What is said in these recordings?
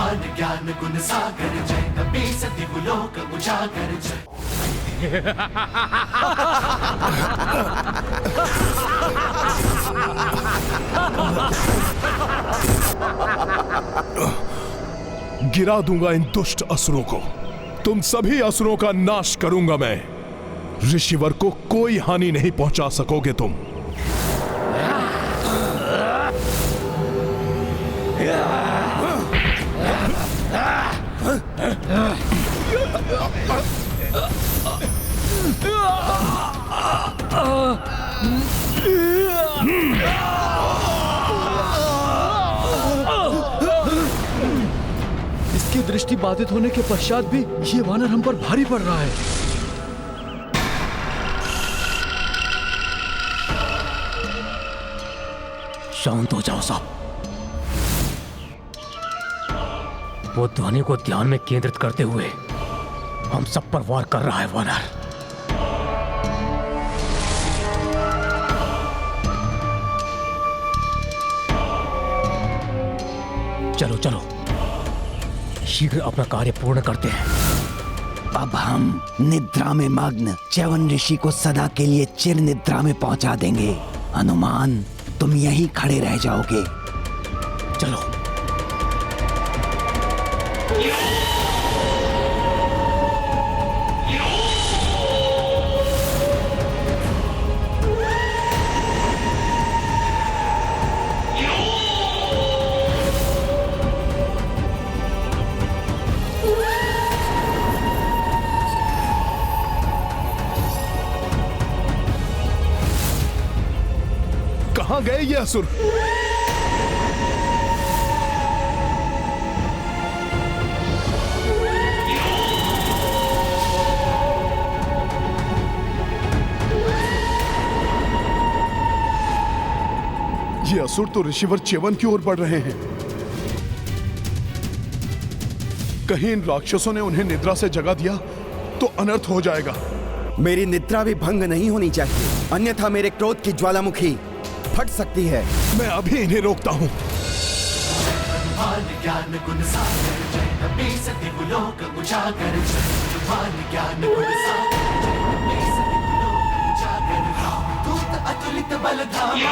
ब्रह्मांड ज्ञान गुण सागर जय कपी सति लोक उजागर जय। गिरा दूंगा इन दुष्ट असुरों को। तुम सभी असुरों का नाश करूंगा मैं। ऋषिवर को कोई हानि नहीं पहुंचा सकोगे तुम। इसकी दृष्टि बाधित होने के पश्चात भी ये वानर हम पर भारी पड़ रहा है। शांत हो जाओ साहब। वो ध्वनि को ध्यान में केंद्रित करते हुए हम सब पर वार कर रहा है वानर। चलो चलो शीघ्र अपना कार्य पूर्ण करते हैं। अब हम निद्रा में मग्न च्यवन ऋषि को सदा के लिए चिर निद्रा में पहुंचा देंगे। हनुमान तुम यहीं खड़े रह जाओगे। चलो। कहां गए ये असुर? ये असुर तो ऋषिवर च्यवन की ओर बढ़ रहे हैं। कहीं इन राक्षसों ने उन्हें निद्रा से जगा दिया तो अनर्थ हो जाएगा। मेरी निद्रा भी भंग नहीं होनी चाहिए, अन्यथा मेरे क्रोध की ज्वालामुखी फट सकती है। मैं अभी इन्हें रोकता हूं। ज्ञान गुण सागर जय कपी सति लोक उजागर जय। ज्ञान गुण सागर जय कपी सति लोक उजागर दूत अतुलित बल धामा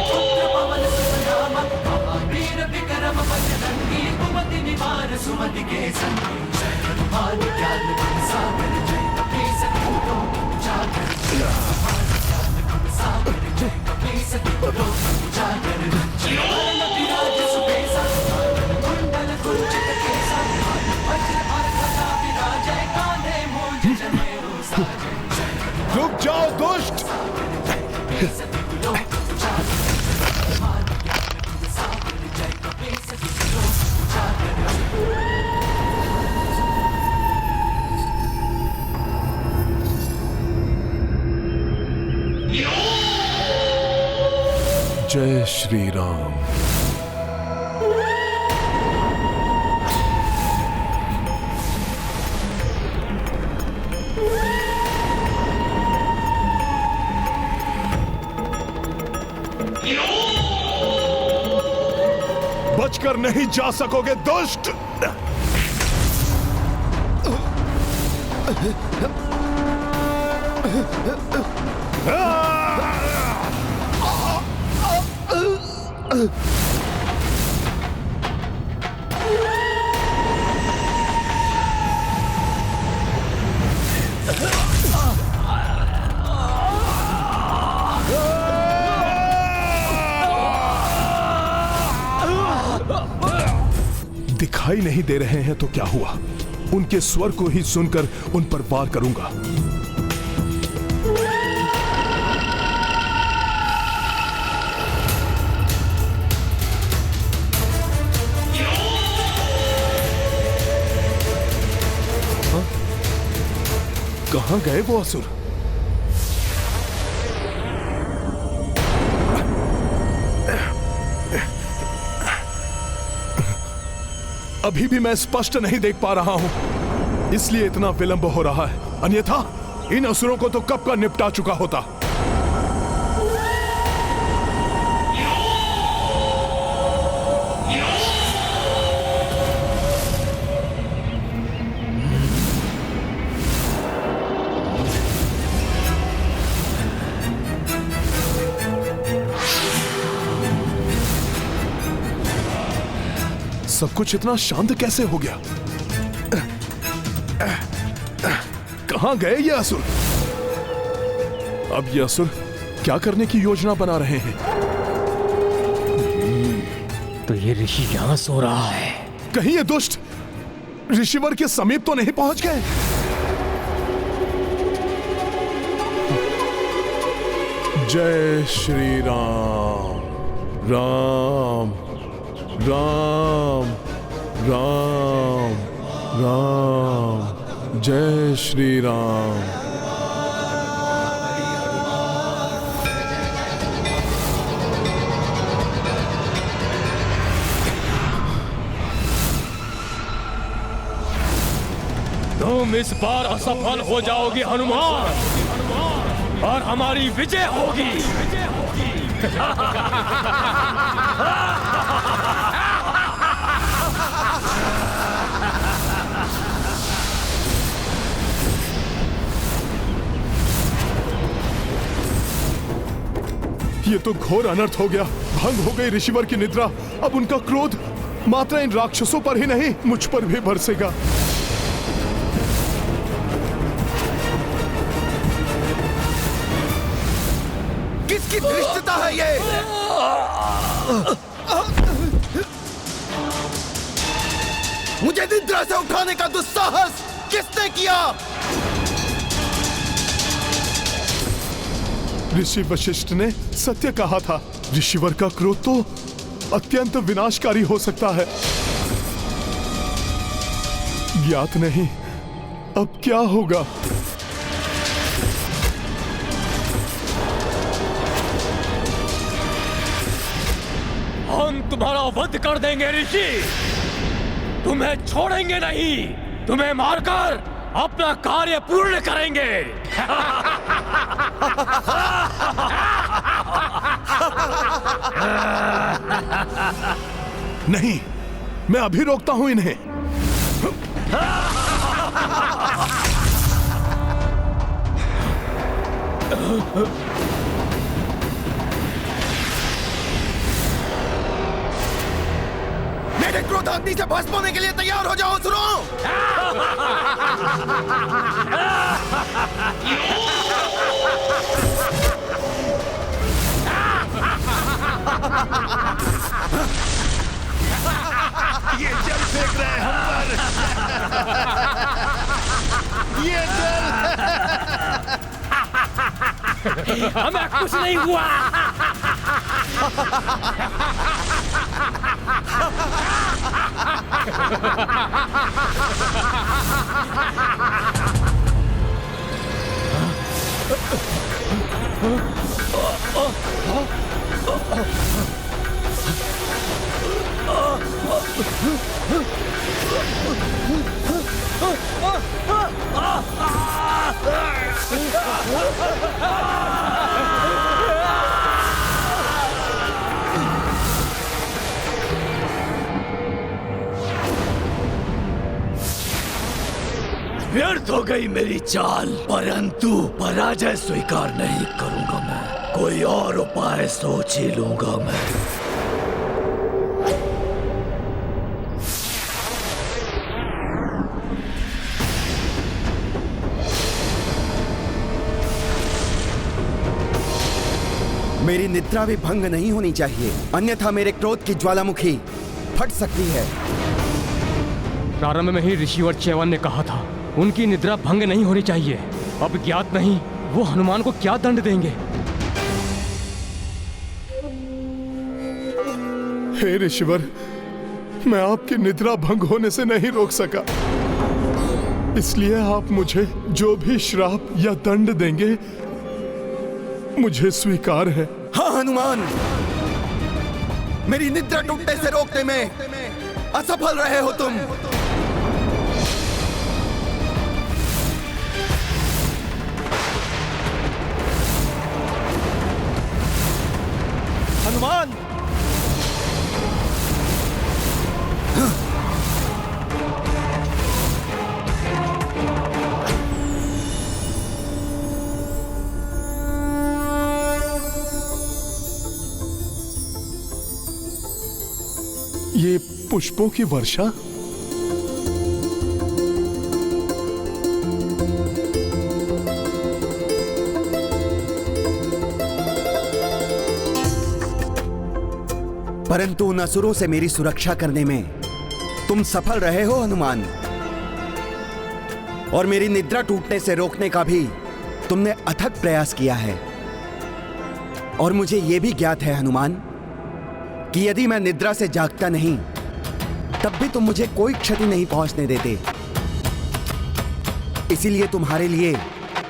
पुत्र पवन सुतनामा महावीर विक्रम बजरंगी कुमति निवार सुमति के संगी जय हनुमान ज्ञान गुण सागर जय कपी सति लोक उजागर जय। ज्ञान गुण सागर जय कपी सति लोक उजागर जय। विराज सुबेसा कुंडल कुंचित केसा वज्र और ध्वजा विराजय कांधे मूंज जनेऊ साजय जय। रुक जाओ दुष्ट। जय श्री राम। बचकर नहीं जा सकोगे दुष्ट। दिखाई नहीं दे रहे हैं तो क्या हुआ? उनके स्वर को ही सुनकर उन पर वार करूंगा। कहां गए वो असुर? अभी भी मैं स्पष्ट नहीं देख पा रहा हूं, इसलिए इतना विलंब हो रहा है। अन्यथा इन असुरों को तो कब का निपटा चुका होता। सब कुछ इतना शांत कैसे हो गया? कहां गए ये असुर? अब ये असुर क्या करने की योजना बना रहे हैं? तो ये ऋषि यहां सो रहा है। कहीं ये दुष्ट ऋषिवर के समीप तो नहीं पहुंच गए? जय श्री राम। राम राम राम राम। जय श्री राम। तुम इस बार असफल हो जाओगे हनुमान, और हमारी विजय होगी। ये तो घोर अनर्थ हो गया। भंग हो गई ऋषिवर की निद्रा। अब उनका क्रोध मात्र इन राक्षसों पर ही नहीं, मुझ पर भी बरसेगा। किसकी धृष्टता है ये? मुझे निद्रा से उठाने का दुस्साहस किसने किया? ऋषि वशिष्ठ ने सत्य कहा था। ऋषिवर का क्रोध तो अत्यंत विनाशकारी हो सकता है। ज्ञात नहीं अब क्या होगा। हम तुम्हारा वध कर देंगे ऋषि, तुम्हें छोड़ेंगे नहीं। तुम्हें मारकर अपना कार्य पूर्ण करेंगे। नहीं, मैं अभी रोकता हूं इन्हें। मेरे क्रोधाग्नि से भस्म होने के लिए तैयार हो जाओ असुरों! ये जल फेंक रहे हैं हम पर। ये जल। हमें कुछ नहीं हुआ। व्यर्थ हो गई मेरी चाल, परंतु पराजय स्वीकार नहीं करूंगा मैं। कोई और उपाय सोच ही लूंगा मैं। मेरी निद्रा भी भंग नहीं होनी चाहिए, अन्यथा मेरे क्रोध की ज्वालामुखी फट सकती है। प्रारंभ में ही ऋषिवर च्यवन ने कहा था उनकी निद्रा भंग नहीं होनी चाहिए। अब ज्ञात नहीं वो हनुमान को क्या दंड देंगे। हे ऋषिवर, मैं आपकी निद्रा भंग होने से नहीं रोक सका, इसलिए आप मुझे जो भी श्राप या दंड देंगे मुझे स्वीकार है। हाँ हनुमान, मेरी निद्रा टूटने से रोकने में असफल रहे हो तुम। हनुमान, ये पुष्पों की वर्षा? परंतु उन असुरों से मेरी सुरक्षा करने में तुम सफल रहे हो हनुमान, और मेरी निद्रा टूटने से रोकने का भी तुमने अथक प्रयास किया है। और मुझे यह भी ज्ञात है हनुमान कि यदि मैं निद्रा से जागता नहीं तब भी तुम मुझे कोई क्षति नहीं पहुंचने देते। इसीलिए तुम्हारे लिए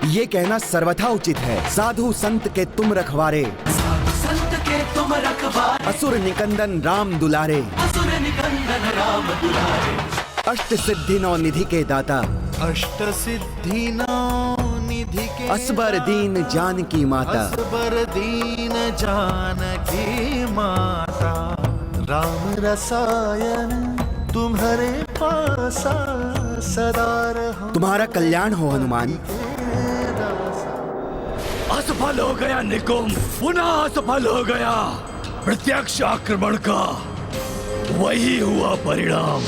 यह कहना सर्वथा उचित है, साधु संत के तुम रखवारे, संत के तुम रखवारे, असुर निकंदन राम दुलारे, असुर निकंदन राम दुलारे, अष्ट सिद्धि नौ निधि के दाता, अष्ट सिद्धि नौ निधि के असबर दीन जानकी माता, असबर दीन जानकी माता, राम रसायन तुम्हारे पासा सदा रहो। तुम्हारा कल्याण हो हनुमान। असफल हो गया निकुंभ, पुनः असफल हो गया। प्रत्यक्ष आक्रमण का वही हुआ परिणाम।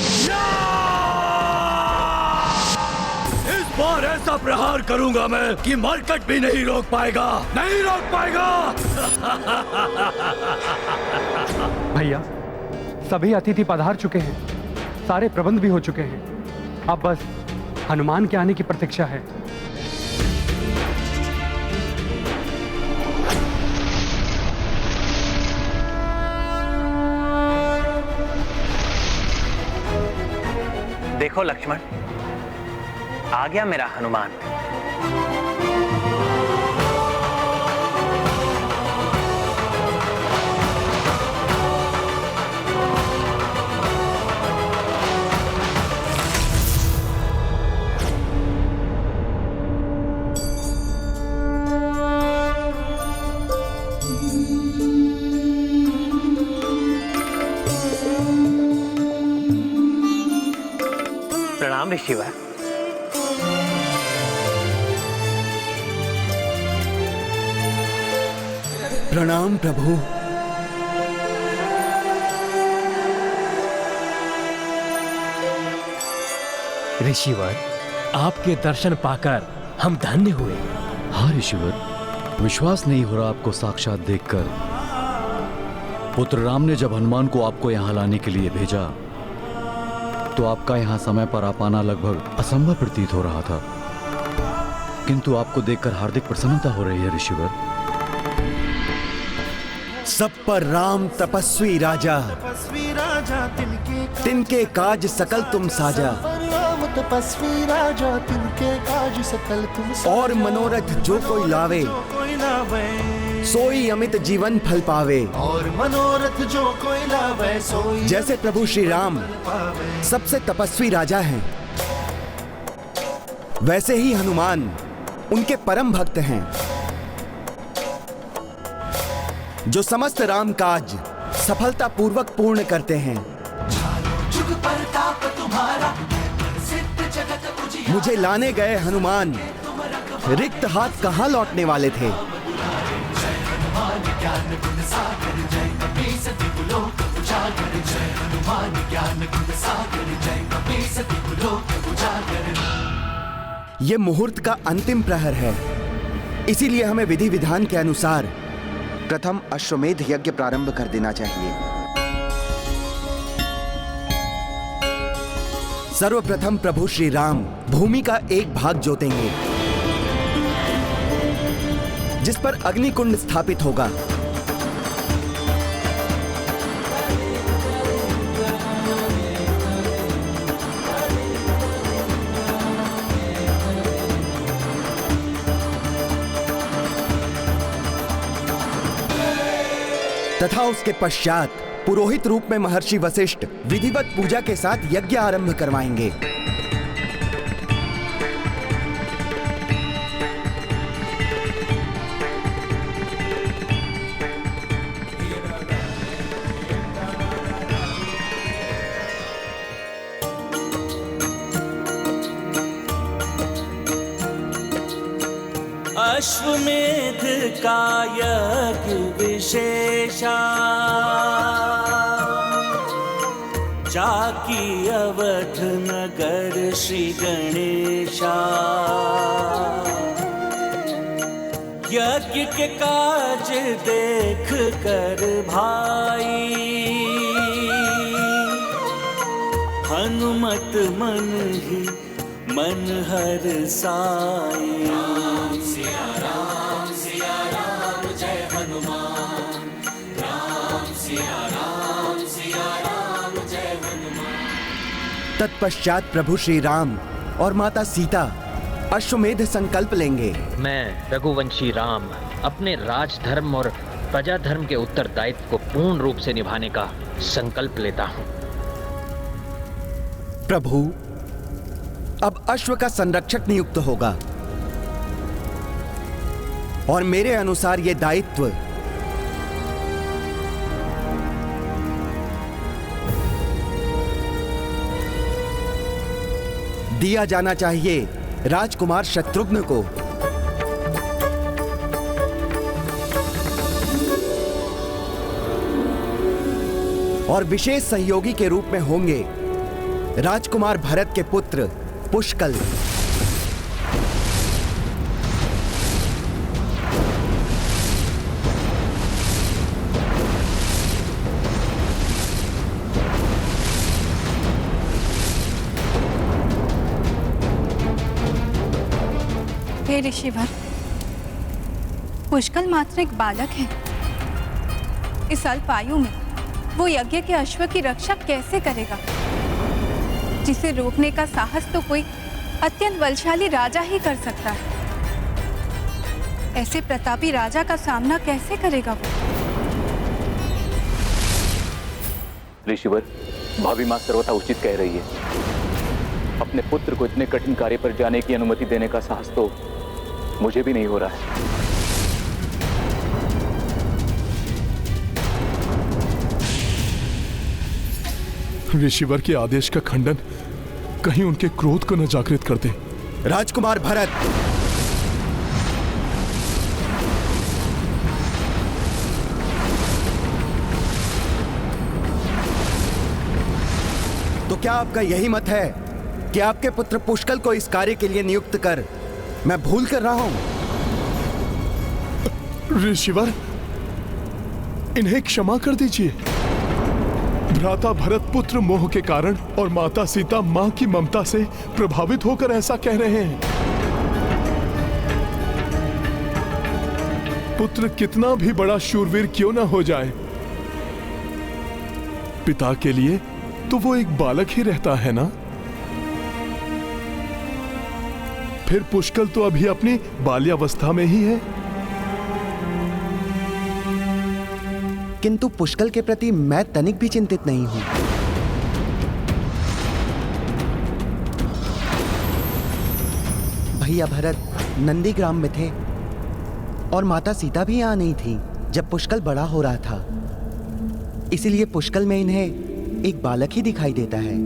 इस बार ऐसा प्रहार करूंगा मैं कि मरकट भी नहीं रोक पाएगा, नहीं रोक पाएगा। भैया, सभी अतिथि पधार चुके हैं, सारे प्रबंध भी हो चुके हैं। अब बस हनुमान के आने की प्रतीक्षा है। देखो लक्ष्मण, आ गया मेरा हनुमान। प्रणाम ऋषिवर। प्रणाम प्रभु। ऋषिवर, आपके दर्शन पाकर हम धन्य हुए। हाँ ऋषिवर, विश्वास नहीं हो रहा आपको साक्षात देखकर। पुत्र राम ने जब हनुमान को आपको यहाँ लाने के लिए भेजा तो आपका यहाँ समय पर आ पाना लगभग असंभव प्रतीत हो रहा था, किंतु आपको देखकर हार्दिक प्रसन्नता हो रही है ऋषिवर। सब पर राम तपस्वी राजा, तपस्वी राजा तिनके काज सकल तुम साजा, राम तपस्वी राजा तिनके काज सकल तुम साजा। और मनोरथ जो कोई लावे, कोई लावे सोई अमित जीवन फल पावे। और मनोरथ जो कोई लावे सोई। जैसे प्रभु श्री राम सबसे तपस्वी राजा हैं, वैसे ही हनुमान उनके परम भक्त हैं, जो समस्त राम काज सफलता पूर्वक पूर्ण करते हैं। जुग परताप तुम्हारा, सिद्ध जगत उजियारा। मुझे लाने गए हनुमान रिक्त हाथ कहाँ लौटने वाले थे। हनुमान ज्ञान गुण सागर, जय कपीस दिव्यलोक उजागर। जय हनुमान ज्ञान गुण सागर, जय कपीस दिव्यलोक उजागर। ये मुहूर्त का अंतिम प्रहर है, इसीलिए हमें विधि विधान के अनुसार प्रथम अश्वमेध यज्ञ प्रारंभ कर देना चाहिए। सर्वप्रथम प्रभु श्री राम भूमि का एक भाग जोतेंगे, जिस पर अग्निकुंड स्थापित होगा। तथा उसके पश्चात पुरोहित रूप में महर्षि वशिष्ठ विधिवत पूजा के साथ यज्ञ आरंभ करवाएंगे। अश्वमेध का यज्ञ विशेषा, जाकी अवध नगर श्री गणेशा। यज्ञ के काज देख कर भाई, हनुमत मन ही मन हर साई। राम सिया राम जय हनुमान। राम सिया राम जय हनुमान। तत्पश्चात प्रभु श्री राम और माता सीता अश्वमेध संकल्प लेंगे। मैं रघुवंशी राम अपने राजधर्म और प्रजा धर्म के उत्तरदायित्व को पूर्ण रूप से निभाने का संकल्प लेता हूं। प्रभु, अब अश्व का संरक्षक नियुक्त होगा और मेरे अनुसार यह दायित्व दिया जाना चाहिए राजकुमार शत्रुघ्न को। और विशेष सहयोगी के रूप में होंगे राजकुमार भरत के पुत्र पुष्कल। हे ऋषिवर, पुष्कल मात्र एक बालक है। इस अल्प आयु में वो यज्ञ के अश्व की रक्षा कैसे करेगा, जिसे रोकने का साहस तो कोई अत्यंत बलशाली राजा ही कर सकता है। ऐसे प्रतापी राजा का सामना कैसे करेगा वो? ऋषिवर, भाभी माँ सर्वथा उचित कह रही है। अपने पुत्र को इतने कठिन कार्य पर जाने की अनुमति देने का साहस तो मुझे भी नहीं हो रहा है। ऋषिवर के आदेश का खंडन कहीं उनके क्रोध को न जागृत कर दे। राजकुमार भरत, तो क्या आपका यही मत है कि आपके पुत्र पुष्कल को इस कार्य के लिए नियुक्त कर मैं भूल कर रहा हूं? ऋषिवर, इन्हें क्षमा कर दीजिए। भ्राता भरत पुत्र मोह के कारण और माता सीता मां की ममता से प्रभावित होकर ऐसा कह रहे हैं। पुत्र कितना भी बड़ा शूरवीर क्यों ना हो जाए, पिता के लिए तो वो एक बालक ही रहता है ना। फिर पुष्कल तो अभी अपनी बाल्यावस्था में ही है। किंतु पुष्कल के प्रति मैं तनिक भी चिंतित नहीं हूं। भैया भरत नंदीग्राम में थे और माता सीता भी यहां नहीं थी जब पुष्कल बड़ा हो रहा था। इसीलिए पुष्कल में इन्हें एक बालक ही दिखाई देता है।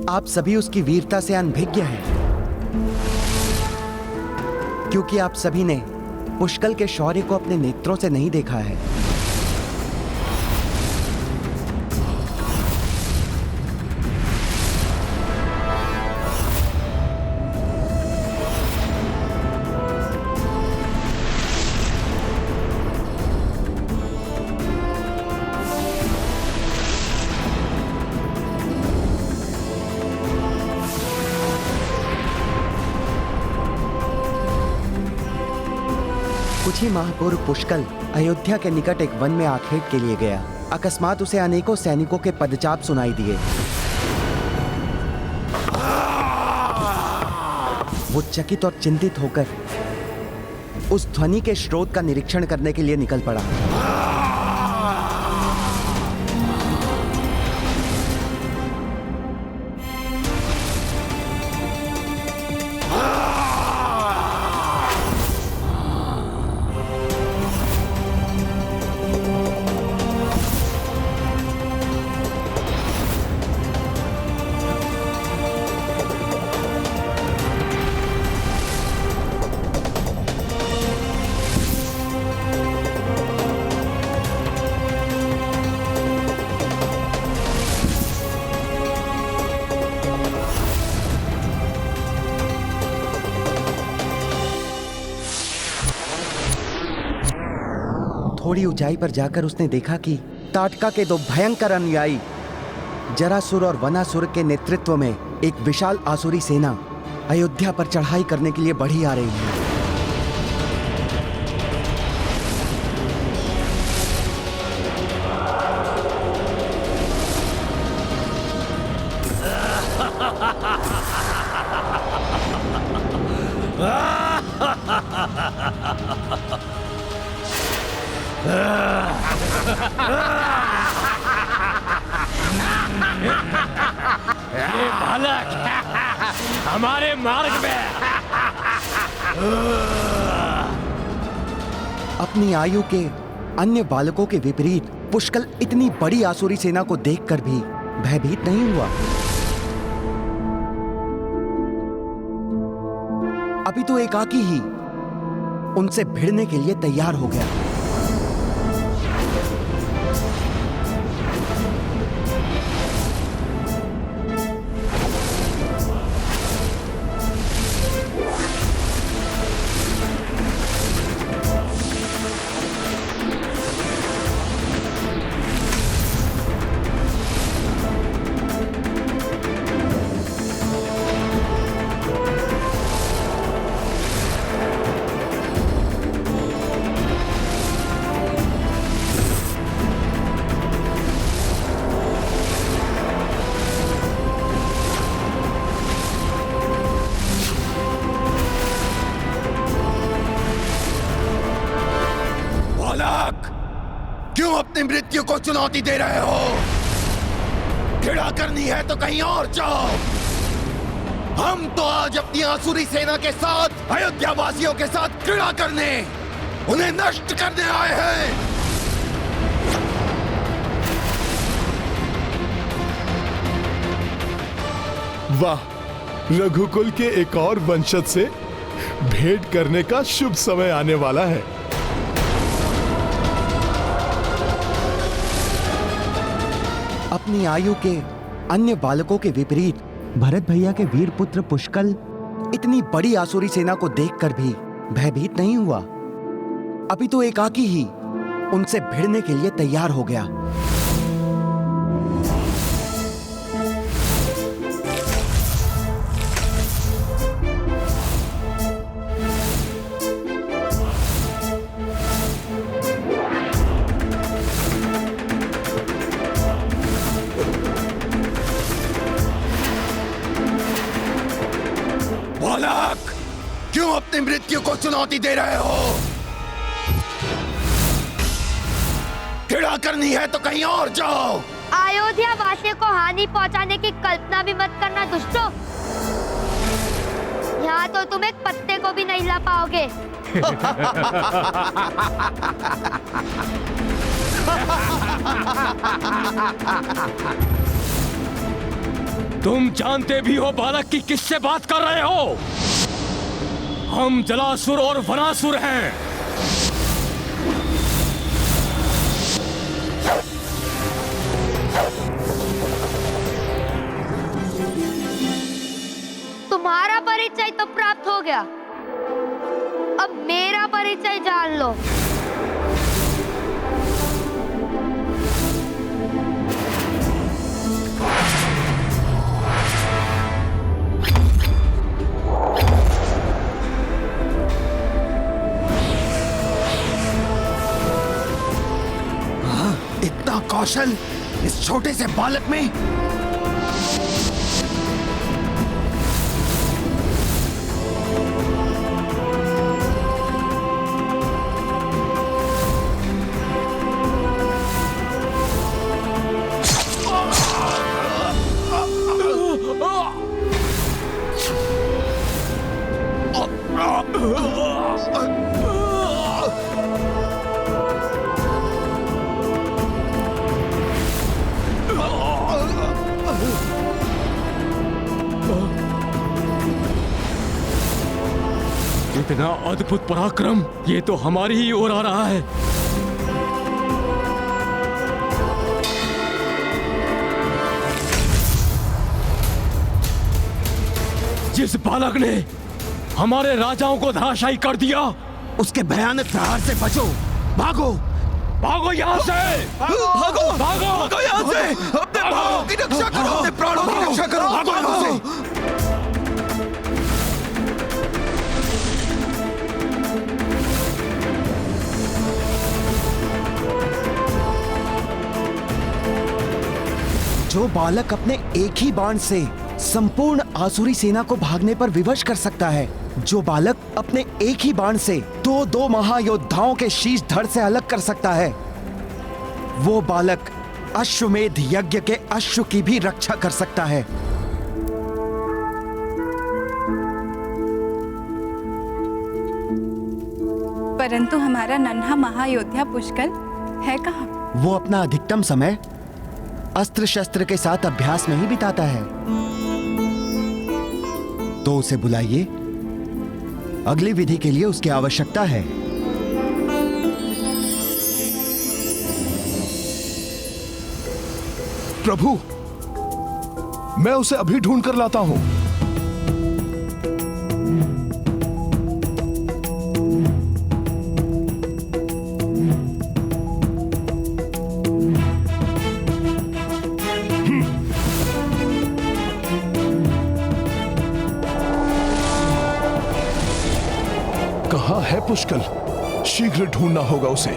आप सभी उसकी वीरता से अनभिज्ञ हैं, क्योंकि आप सभी ने पुष्कल के शौर्य को अपने नेत्रों से नहीं देखा है। कुछ ही माह पूर्व पुष्कल अयोध्या के निकट एक वन में आखेट के लिए गया। अकस्मात उसे अनेकों सैनिकों के पदचाप सुनाई दिए। वो चकित और चिंतित होकर उस ध्वनि के स्रोत का निरीक्षण करने के लिए निकल पड़ा। थोड़ी ऊंचाई पर जाकर उसने देखा कि ताटका के दो भयंकर अनुयायी जरासुर और वनासुर के नेतृत्व में एक विशाल आसुरी सेना अयोध्या पर चढ़ाई करने के लिए बढ़ी आ रही है। ये बालक हमारे मार्ग में। अपनी आयु के अन्य बालकों के विपरीत पुष्कल इतनी बड़ी आसुरी सेना को देखकर भी भयभीत नहीं हुआ। अभी तो एकाकी ही उनसे भिड़ने के लिए तैयार हो गया। क्यों अपनी मृत्यु को चुनौती दे रहे हो? घृणा करनी है तो कहीं और जाओ। हम तो आज अपनी आसुरी सेना के साथ अयोध्या वासियों के साथ घृणा करने, उन्हें नष्ट करने आए हैं। वाह, रघुकुल के एक और वंशज से भेंट करने का शुभ समय आने वाला है। अपनी आयु के अन्य बालकों के विपरीत भरत भैया के वीर पुत्र पुष्कल इतनी बड़ी आसुरी सेना को देखकर भी भयभीत नहीं हुआ। अभी तो एकाकी ही उनसे भिड़ने के लिए तैयार हो गया। क्यों अपनी मृत्यु को चुनौती दे रहे हो? घृणा करनी है तो कहीं और जाओ। अयोध्या वासियों को हानि पहुंचाने की कल्पना भी मत करना दुष्टों। यहाँ तो तुम एक पत्ते को भी नहीं ला पाओगे। तुम जानते भी हो बालक की किससे बात कर रहे हो? हम जलासुर और वनासुर हैं। तुम्हारा परिचय तो प्राप्त हो गया, अब मेरा परिचय जान लो। इतना कौशल इस छोटे से बालक में? इतना अद्भुत पराक्रम, ये तो हमारी ही ओर आ रहा है। जिस बालक ने हमारे राजाओं को धराशायी कर दिया, उसके भयानक प्रहार से बचो, भागो, भागो यहाँ से! भागो! भागो! भागो यहाँ से! अपने प्राणों की रक्षा करो! अपने प्राणों की रक्षा करो! भागो यहाँ से! जो बालक अपने एक ही बाण से संपूर्ण आसुरी सेना को भागने पर विवश कर सकता है, जो बालक अपने एक ही बाण से दो महायोद्धाओं के शीश धड़ से अलग कर सकता है, वो बालक अश्वमेध यज्ञ के अश्व की भी रक्षा कर सकता है। परंतु हमारा नन्हा महायोद्धा पुष्कल है कहाँ? वो अपना अधिकतम समय अस्त्र शस्त्र के साथ अभ्यास में ही बिताता है। तो उसे बुलाइए, अगली विधि के लिए उसकी आवश्यकता है। प्रभु, मैं उसे अभी ढूंढ कर लाता हूं। कहाँ है पुष्कल? शीघ्र ढूंढना होगा उसे।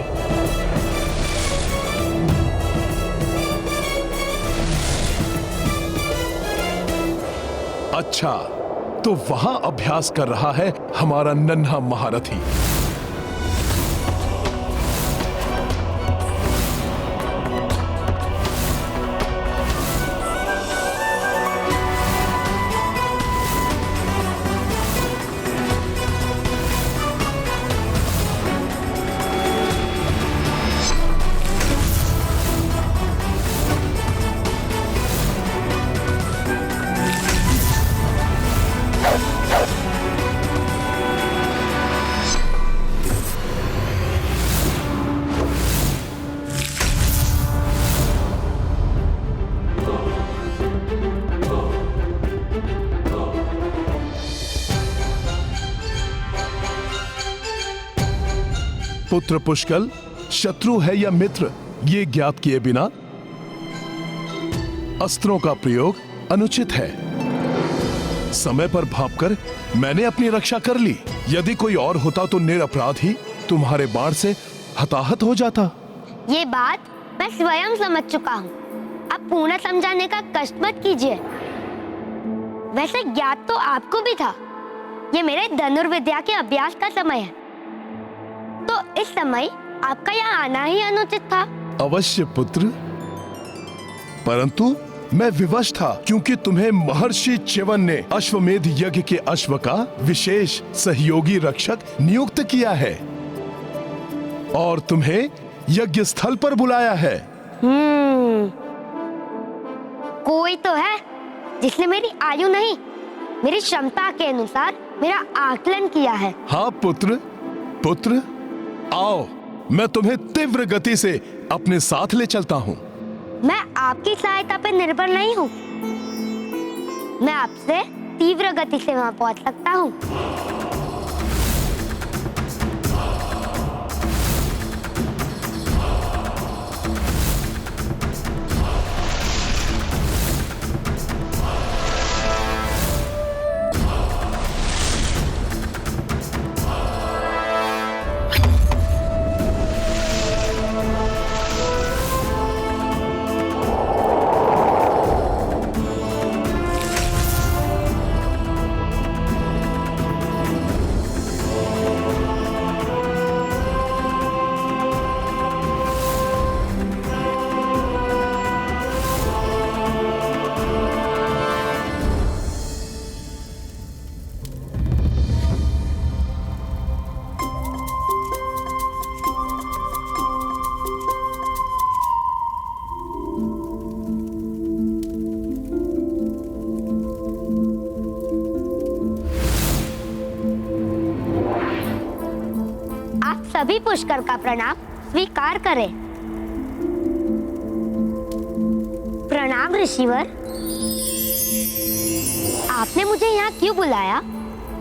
अच्छा, तो वहां अभ्यास कर रहा है हमारा नन्हा महारथी। पुत्र पुष्कल शत्रु है या मित्र, ये ज्ञात किए बिना अस्त्रों का प्रयोग अनुचित है। समय पर भांपकर मैंने अपनी रक्षा कर ली। यदि कोई और होता तो निरपराध ही तुम्हारे बाण से हताहत हो जाता। ये बात मैं स्वयं समझ चुका हूँ। अब पूर्ण समझाने का कष्ट मत कीजिए। वैसे ज्ञात तो आपको भी था, ये मेरे धनुर्विद्या के अभ्यास का समय है, तो इस समय आपका यहाँ आना ही अनुचित था। अवश्य पुत्र, परंतु मैं विवश था क्योंकि तुम्हें महर्षि च्यवन ने अश्वमेध यज्ञ के अश्व का विशेष सहयोगी रक्षक नियुक्त किया है और तुम्हें यज्ञ स्थल पर बुलाया है। कोई तो है जिसने मेरी आयु नहीं, मेरी क्षमता के अनुसार मेरा आकलन किया है। हाँ पुत्र, पुत्र आओ, मैं तुम्हें तीव्र गति से अपने साथ ले चलता हूँ। मैं आपकी सहायता पर निर्भर नहीं हूँ, मैं आपसे तीव्र गति से वहां पहुंच सकता हूँ। सभी पुष्कर का प्रणाम स्वीकार करें। प्रणाम ऋषिवर। आपने मुझे यहाँ क्यों बुलाया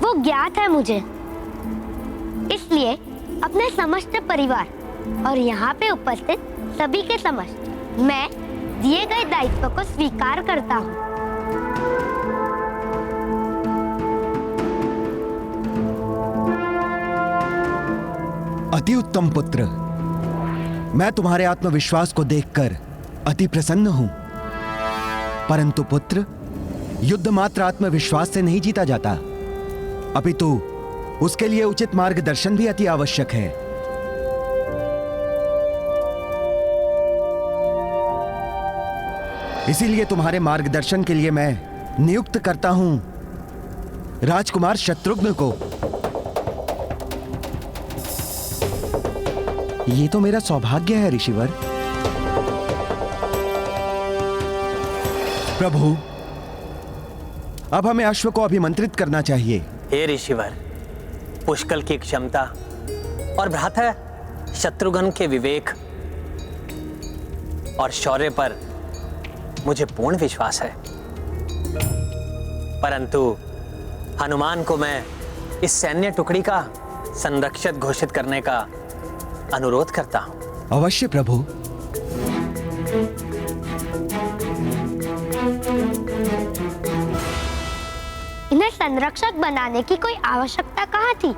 वो ज्ञात है मुझे, इसलिए अपने समस्त परिवार और यहाँ पे उपस्थित सभी के समक्ष मैं दिए गए दायित्व को स्वीकार करता हूँ। अति उत्तम पुत्र, मैं तुम्हारे आत्मविश्वास को देखकर अति प्रसन्न हूं। परंतु पुत्र, युद्ध मात्र आत्मविश्वास से नहीं जीता जाता, अपितु उसके लिए उचित मार्गदर्शन भी अति आवश्यक है। इसीलिए तुम्हारे मार्गदर्शन के लिए मैं नियुक्त करता हूं राजकुमार शत्रुघ्न को। ये तो मेरा सौभाग्य है ऋषिवर। प्रभु, अब हमें अश्व को अभिमंत्रित करना चाहिए। हे ऋषिवर, पुष्कल की क्षमता और भ्राता शत्रुघ्न के विवेक और शौर्य पर मुझे पूर्ण विश्वास है, परंतु हनुमान को मैं इस सैन्य टुकड़ी का संरक्षक घोषित करने का अनुरोध करता हूं। अवश्य प्रभु। इन्हें संरक्षक बनाने की कोई आवश्यकता कहाँ थी?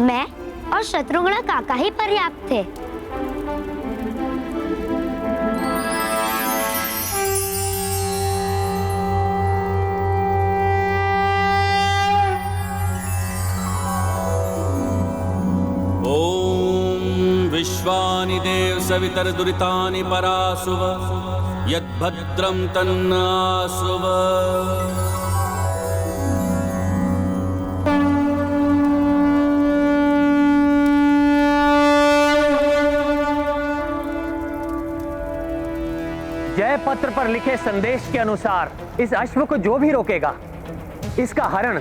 मैं और शत्रुघ्न काका ही पर्याप्त थे। विश्वानि देव सवितर दुरितानि परासुव यद्भद्रं तन्नासुव। जय पत्र पर लिखे संदेश के अनुसार इस अश्व को जो भी रोकेगा, इसका हरण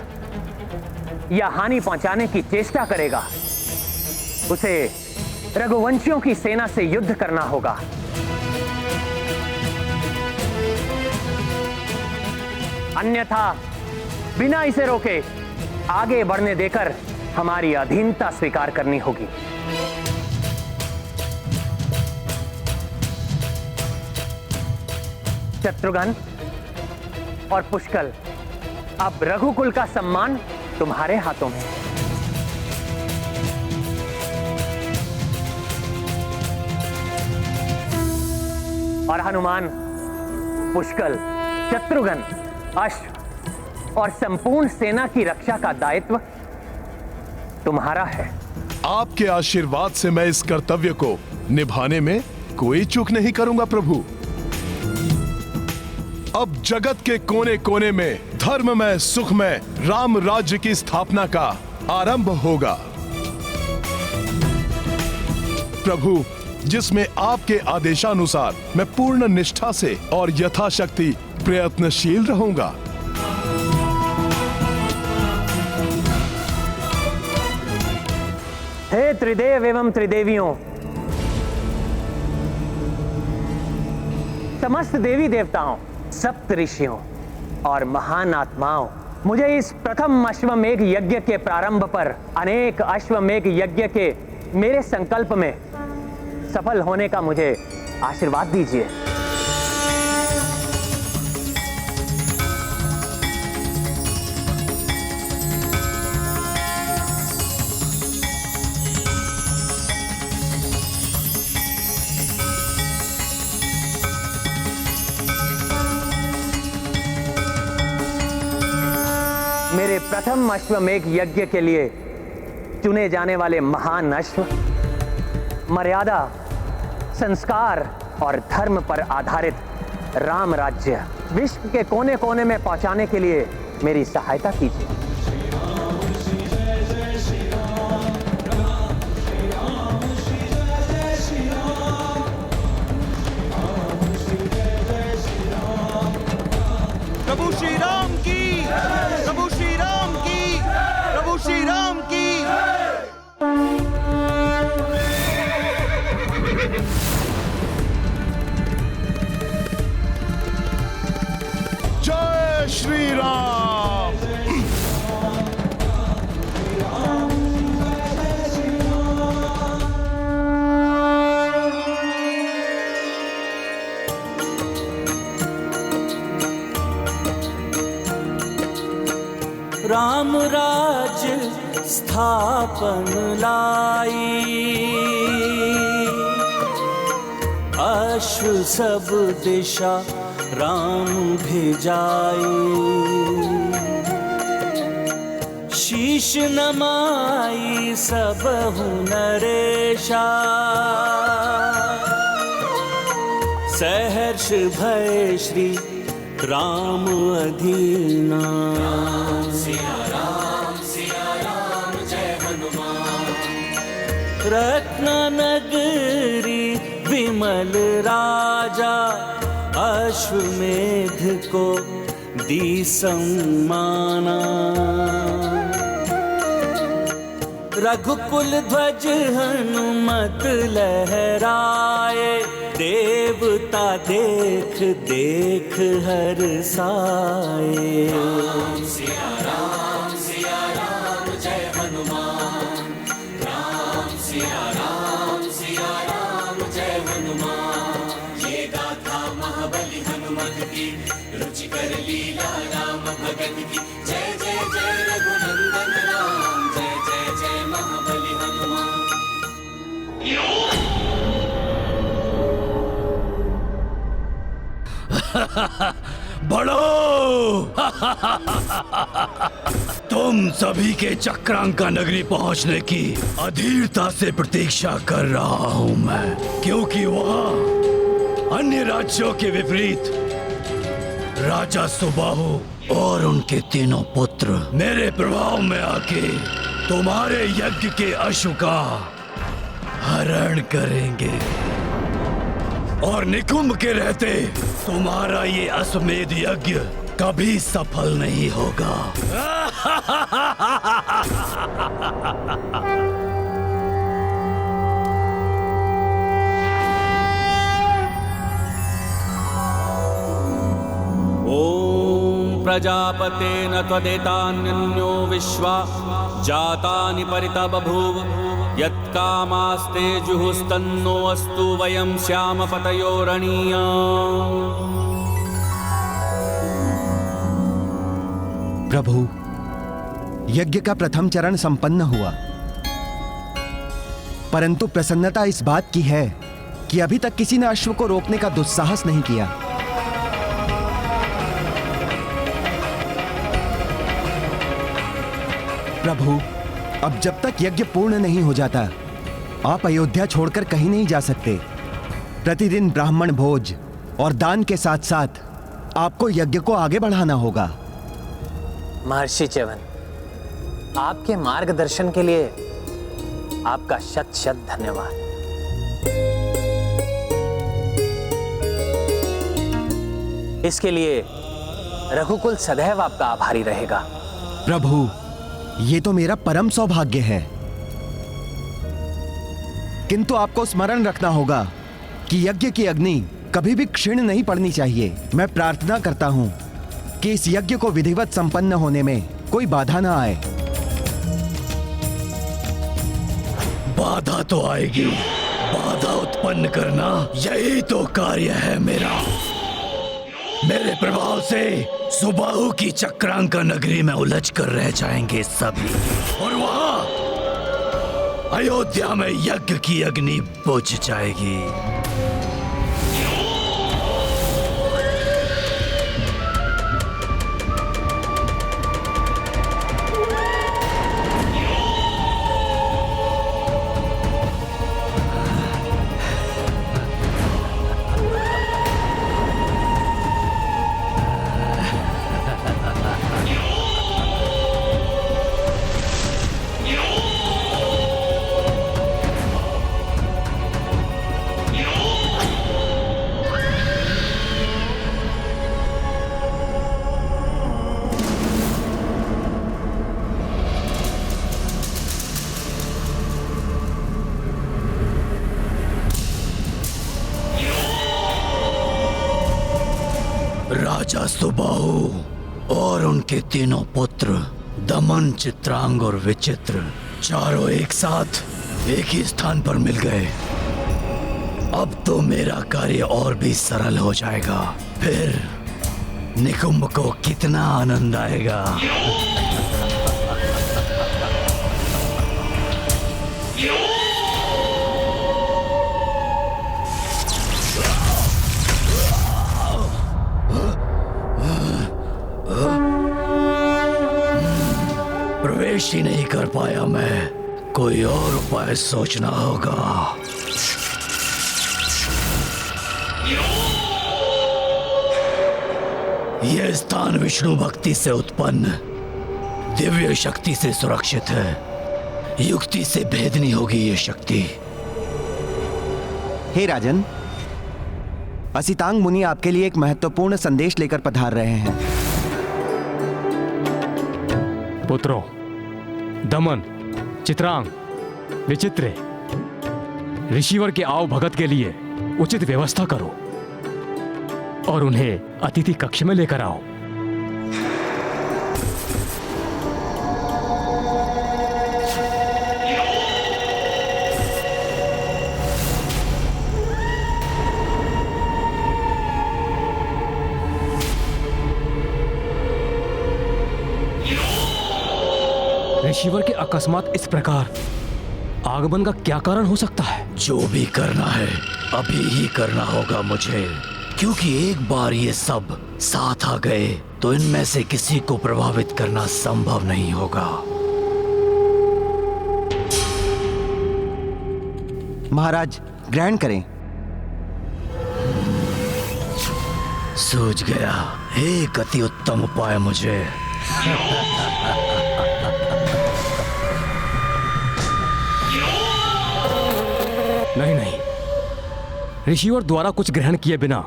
या हानि पहुंचाने की चेष्टा करेगा, उसे रघुवंशियों की सेना से युद्ध करना होगा। अन्यथा बिना इसे रोके आगे बढ़ने देकर हमारी अधीनता स्वीकार करनी होगी। शत्रुघ्न और पुष्कल, अब रघुकुल का सम्मान तुम्हारे हाथों में है। और हनुमान, पुष्कल, शत्रुघ्न, अश्व और संपूर्ण सेना की रक्षा का दायित्व तुम्हारा है। आपके आशीर्वाद से मैं इस कर्तव्य को निभाने में कोई चूक नहीं करूंगा प्रभु। अब जगत के कोने कोने में धर्ममय सुखमय राम राज्य की स्थापना का आरंभ होगा। प्रभु, जिसमें आपके आदेशानुसार मैं पूर्ण निष्ठा से और यथाशक्ति प्रयत्नशील रहूंगा। हे त्रिदेव एवं त्रिदेवियों, समस्त देवी देवताओं, सप्त ऋषियों और महान आत्माओं, मुझे इस प्रथम अश्वमेघ यज्ञ के प्रारंभ पर अनेक अश्वमेघ यज्ञ के मेरे संकल्प में सफल होने का मुझे आशीर्वाद दीजिए। मेरे प्रथम अश्वमेघ यज्ञ के लिए चुने जाने वाले महान अश्व मर्यादा, संस्कार और धर्म पर आधारित राम राज्य विश्व के कोने कोने में पहुंचाने के लिए मेरी सहायता कीजिए। प्रभु श्री राम की, प्रभु श्री राम की, प्रभु श्री राम की। जय श्री राम। राम राज स्थापन लाई, अश्व सब दिशा राम भेजाई, शीश नमाई सब नरेशा, सहर्ष भय श्री राम अधीना। सिया राम जय हनुमान। रत्न नगरी विमल राजा, अश्वमेध को दी सम्माना, रघुकुल ध्वज हनुमत लहराए, देवता देख देख हर्षाए। सिया राम जय हनुमान। राम सिया राम जय हनुमान। ये गाथा महाबली हनुमत की, रुचिकर लीला राम भगत की। जय जय जय रघुनंदन राम, जय जय जय महाबली हनुमान। बड़ो तुम सभी के चक्रांका नगरी पहुंचने की अधीरता से प्रतीक्षा कर रहा हूं मैं, क्योंकि वहां अन्य राज्यों के विपरीत राजा सुबाहु और उनके तीनों पुत्र मेरे प्रभाव में आके तुम्हारे यज्ञ के अश्व का हरण करेंगे, और निकुंभ के रहते तुम्हारा ये अश्वमेध यज्ञ कभी सफल नहीं होगा। ओम प्रजापतेन त्वदेतान्यो विश्वा जातानि परिता बभूव, यत्कामास्ते जुहुस्तन्नो अस्तु वयं श्याम पतयोरणीया। प्रभु, यज्ञ का प्रथम चरण संपन्न हुआ, परंतु प्रसन्नता इस बात की है कि अभी तक किसी ने अश्व को रोकने का दुस्साहस नहीं किया। प्रभु, अब जब तक यज्ञ पूर्ण नहीं हो जाता, आप अयोध्या छोड़कर कहीं नहीं जा सकते। प्रतिदिन ब्राह्मण भोज और दान के साथ साथ आपको यज्ञ को आगे बढ़ाना होगा। महर्षि च्यवन, आपके मार्गदर्शन के लिए आपका शत शत धन्यवाद। इसके लिए रघुकुल सदैव आपका आभारी रहेगा। प्रभु, ये तो मेरा परम सौभाग्य है, किंतु आपको स्मरण रखना होगा कि यज्ञ की अग्नि कभी भी क्षीण नहीं पड़नी चाहिए। मैं प्रार्थना करता हूं कि इस यज्ञ को विधिवत संपन्न होने में कोई बाधा ना आए। बाधा तो आएगी, बाधा उत्पन्न करना यही तो कार्य है मेरा। मेरे प्रभाव से सुबाहु की चक्रांका नगरी में उलझ कर रह जाएंगे सभी, और वहां अयोध्या में यज्ञ की अग्नि बुझ जाएगी। राजा सुबाहु और उनके तीनों पुत्र दमन, चित्रांग और विचित्र चारों एक साथ एक ही स्थान पर मिल गए। अब तो मेरा कार्य और भी सरल हो जाएगा। फिर निकुंभ को कितना आनंद आएगा। प्रवेश ही नहीं कर पाया मैं। कोई और उपाय सोचना होगा। यह स्थान विष्णु भक्ति से उत्पन्न दिव्य शक्ति से सुरक्षित है। युक्ति से भेदनी होगी ये शक्ति। हे राजन, असितांग मुनि आपके लिए एक महत्वपूर्ण संदेश लेकर पधार रहे हैं। पुत्रों, दमन, चित्रांग, विचित्र, ऋषिवर के आओ भगत के लिए उचित व्यवस्था करो और उन्हें अतिथि कक्ष में लेकर आओ। ऋषिवर के अकस्मात इस प्रकार आगमन का क्या कारण हो सकता है? जो भी करना है अभी ही करना होगा मुझे, क्योंकि एक बार ये सब साथ आ गए तो इनमें से किसी को प्रभावित करना संभव नहीं होगा। महाराज, ग्रहण करें। सूझ गया। एक अति उत्तम उपाय मुझे। नहीं नहीं, ऋषिवर द्वारा कुछ ग्रहण किए बिना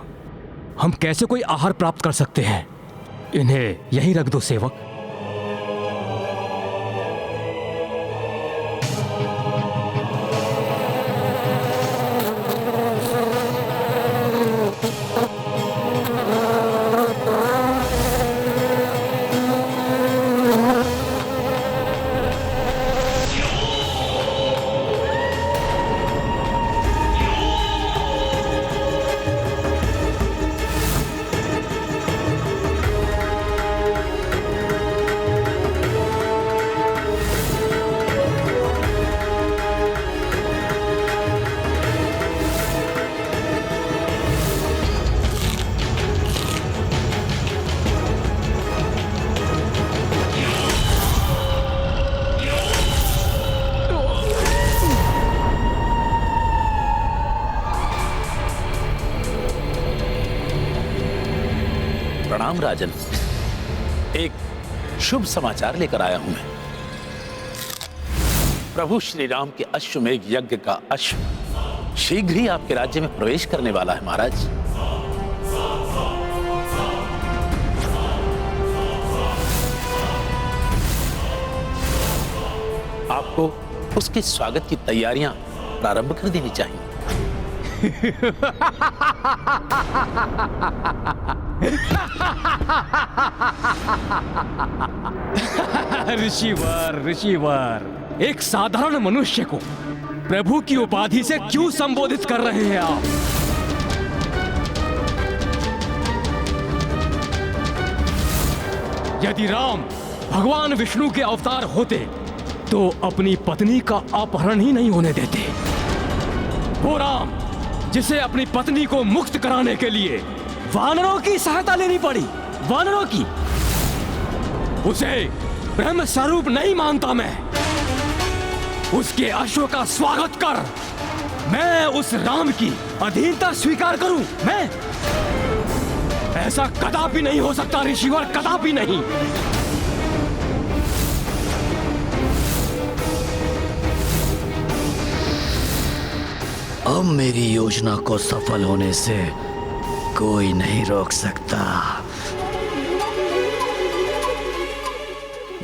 हम कैसे कोई आहार प्राप्त कर सकते हैं? इन्हें यहीं रख दो सेवक। प्रणाम राजन, एक शुभ समाचार लेकर आया हूं मैं। प्रभु श्री राम के अश्वमेघ यज्ञ का अश्व शीघ्र ही आपके राज्य में प्रवेश करने वाला है महाराज। आपको उसके स्वागत की तैयारियां प्रारंभ कर देनी चाहिए। ऋषिवर, ऋषिवर, एक साधारण मनुष्य को प्रभु की उपाधि से क्यों संबोधित कर रहे हैं आप? यदि राम भगवान विष्णु के अवतार होते तो अपनी पत्नी का अपहरण ही नहीं होने देते। वो राम जिसे अपनी पत्नी को मुक्त कराने के लिए वानरों की सहायता लेनी पड़ी, वानरों की, उसे ब्रह्म स्वरूप नहीं मानता मैं। उसके अश्व का स्वागत कर, मैं उस राम की अधीनता स्वीकार करूं। मैं ऐसा कदापि नहीं हो सकता ऋषिवर, कदापि नहीं। अब मेरी योजना को सफल होने से कोई नहीं रोक सकता।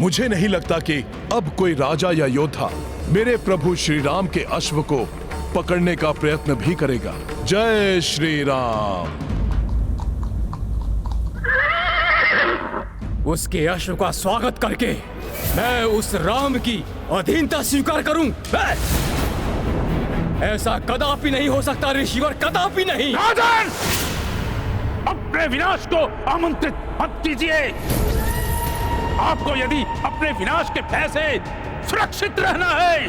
मुझे नहीं लगता कि अब कोई राजा या योद्धा मेरे प्रभु श्री राम के अश्व को पकड़ने का प्रयत्न भी करेगा। जय श्री राम। उसके अश्व का स्वागत करके मैं उस राम की अधीनता स्वीकार करूं। ऐसा कदापि नहीं हो सकता ऋषिवर, कदापि नहीं। राजन, अपने विनाश को आमंत्रित मत कीजिए। आपको यदि अपने विनाश के भय से सुरक्षित रहना है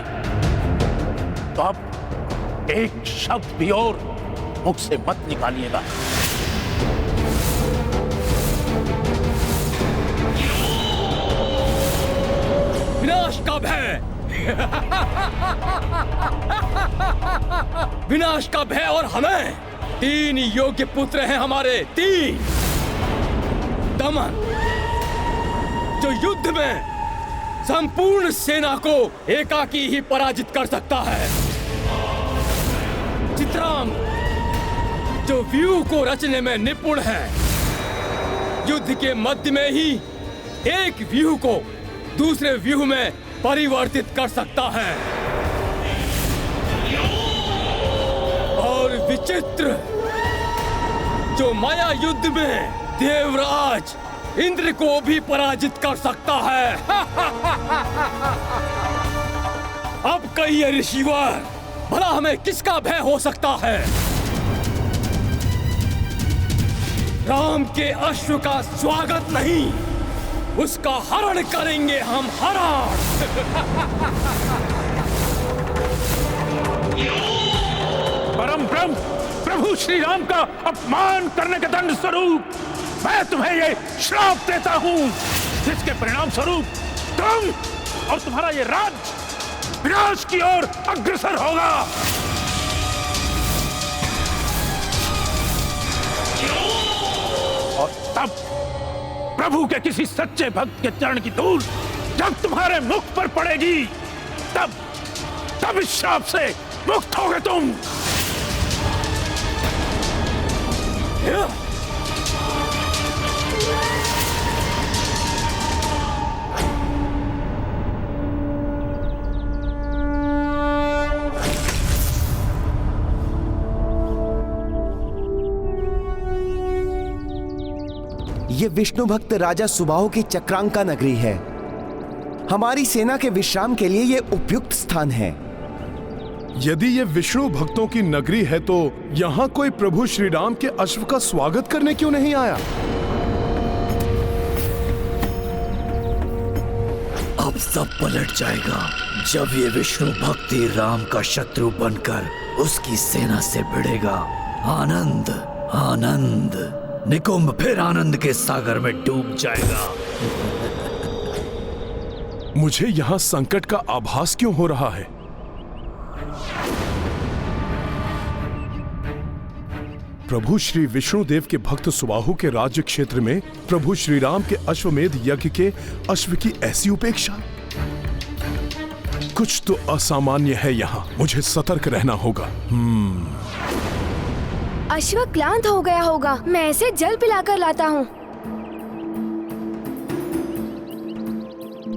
तो आप एक शब्द भी और मुख से मत निकालिएगा। विनाश का भय विनाश का भय। और हमें 3 योग्य पुत्र हैं हमारे, 3। दमन जो युद्ध में संपूर्ण सेना को एकाकी ही पराजित कर सकता है। चित्रांग जो व्यूह को रचने में निपुण है, युद्ध के मध्य में ही एक व्यूह को दूसरे व्यूह में परिवर्तित कर सकता है। और विचित्र जो माया युद्ध में देवराज इंद्र को भी पराजित कर सकता है। अब कहिए ऋषिवर, भला हमें किसका भय हो सकता है? राम के अश्व का स्वागत नहीं, उसका हरण करेंगे हम, हरण। परम ब्रह्म प्रभु श्री राम का अपमान करने के दंड स्वरूप मैं तुम्हें ये श्राप देता हूँ, जिसके परिणाम स्वरूप तुम और तुम्हारा ये राज्य विनाश की ओर अग्रसर होगा। और तब प्रभु के किसी सच्चे भक्त के चरण की धूल जब तुम्हारे मुख पर पड़ेगी, तब इस श्राप से मुक्त होगे तुम। ये विष्णु भक्त राजा सुबाहु की चक्रांका नगरी है। हमारी सेना के विश्राम के लिए ये उपयुक्त स्थान है। यदि ये विष्णु भक्तों की नगरी है तो यहाँ कोई प्रभु श्री राम के अश्व का स्वागत करने क्यों नहीं आया? अब सब पलट जाएगा जब ये विष्णु भक्ति राम का शत्रु बनकर उसकी सेना से भिड़ेगा। आनंद आनंद, निकुंभ फिर आनंद के सागर में डूब जाएगा। मुझे यहाँ संकट का आभास क्यों हो रहा है? प्रभु श्री विष्णुदेव के भक्त सुबाहु के राज्य क्षेत्र में प्रभु श्री राम के अश्वमेध यज्ञ के अश्व की ऐसी उपेक्षा? कुछ तो असामान्य है यहाँ, मुझे सतर्क रहना होगा। अश्व क्लांत हो गया होगा, मैं इसे जल पिलाकर लाता हूँ।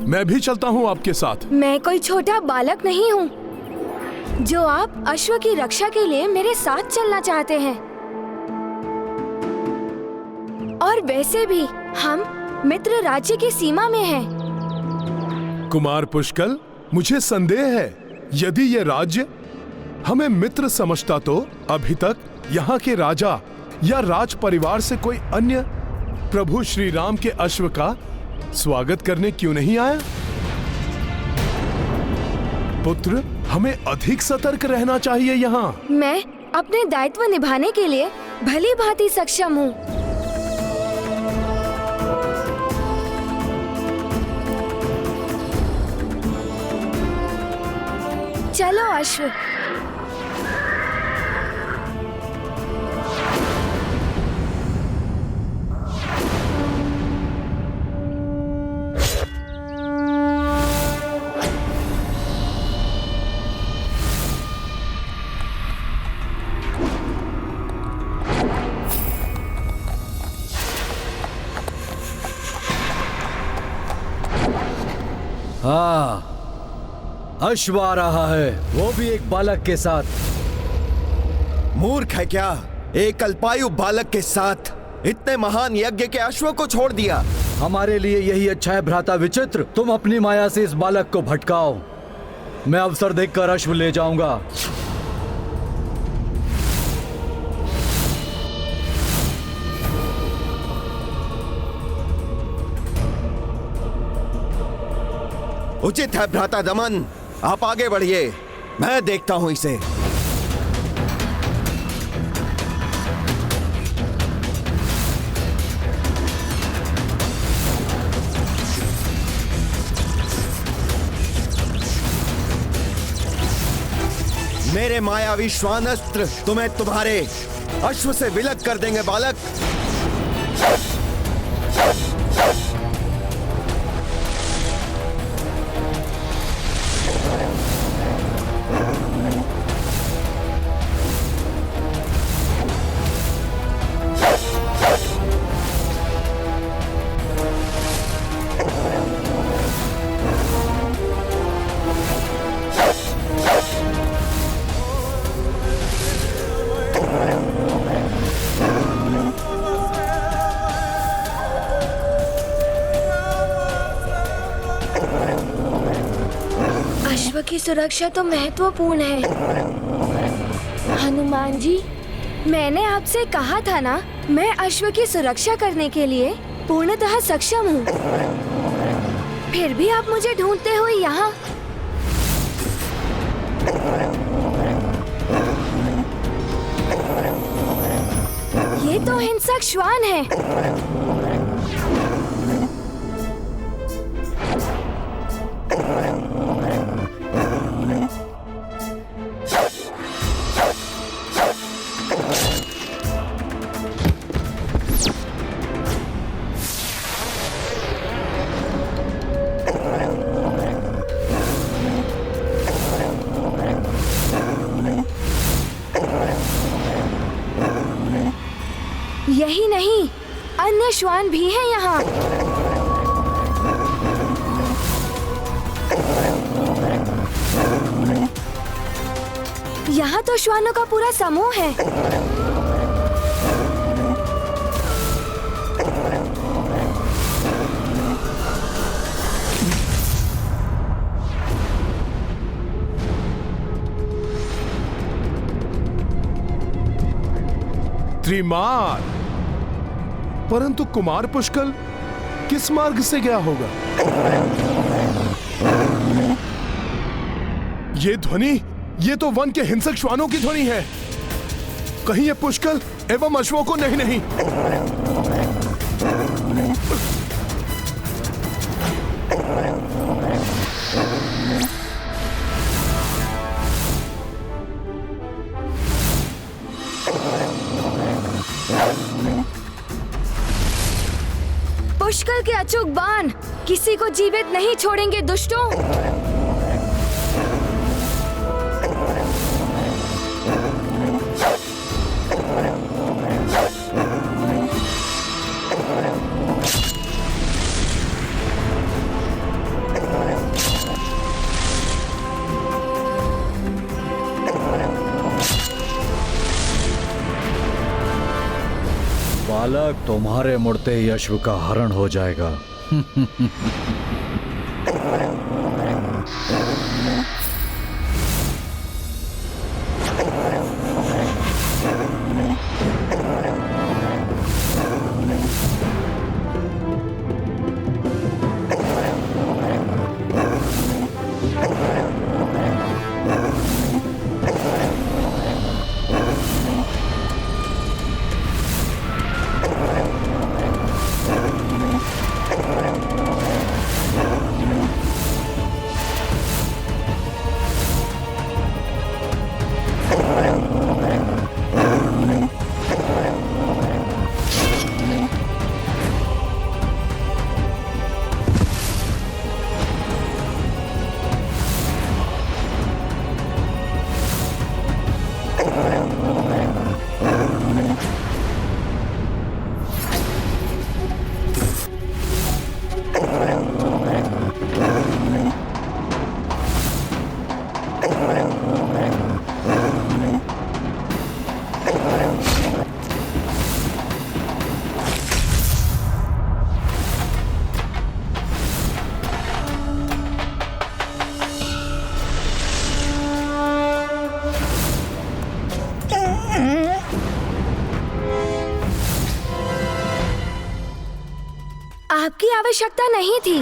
मैं भी चलता हूँ आपके साथ। मैं कोई छोटा बालक नहीं हूँ जो आप अश्व की रक्षा के लिए मेरे साथ चलना चाहते हैं। और वैसे भी हम मित्र राज्य की सीमा में हैं। कुमार पुष्कल, मुझे संदेह है यदि ये राज्य हमें मित्र समझता तो अभी तक यहाँ के राजा या राज परिवार से कोई अन्य प्रभु श्री राम के अश्व का स्वागत करने क्यों नहीं आया? पुत्र, हमें अधिक सतर्क रहना चाहिए यहाँ। मैं अपने दायित्व निभाने के लिए भली भांति सक्षम हूँ। चलो अश्व। हाँ, अश्व आ रहा है, वो भी एक बालक के साथ। मूर्ख है क्या? एक अल्पायु बालक के साथ इतने महान यज्ञ के अश्व को छोड़ दिया। हमारे लिए यही अच्छा है भ्राता विचित्र। तुम अपनी माया से इस बालक को भटकाओ, मैं अवसर देखकर अश्व ले जाऊंगा। उचित है भ्राता दमन, आप आगे बढ़िए, मैं देखता हूं इसे। मेरे मायावी श्वान अस्त्र तुम्हें तुम्हारे अश्व से विलग कर देंगे बालक। अश्व की सुरक्षा तो महत्वपूर्ण है। हनुमान जी, मैंने आपसे कहा था ना, मैं अश्व की सुरक्षा करने के लिए पूर्णतः सक्षम हूँ। फिर भी आप मुझे ढूंढते हुए यहाँ। ये तो हिंसक श्वान है। यही नहीं, अन्य श्वान भी हैं यहाँ। यहाँ तो श्वानों का पूरा समूह है। त्रिमार, परंतु कुमार पुष्कल किस मार्ग से गया होगा? ये ध्वनि, ये तो वन के हिंसक श्वानों की ध्वनि है। कहीं ये पुष्कल एवं अश्वों को नहीं। पुष्कल के अचूक बाण किसी को जीवित नहीं छोड़ेंगे दुष्टों। बालक, तुम्हारे मुड़ते ही अश्व का हरण हो जाएगा। आपकी आवश्यकता नहीं थी,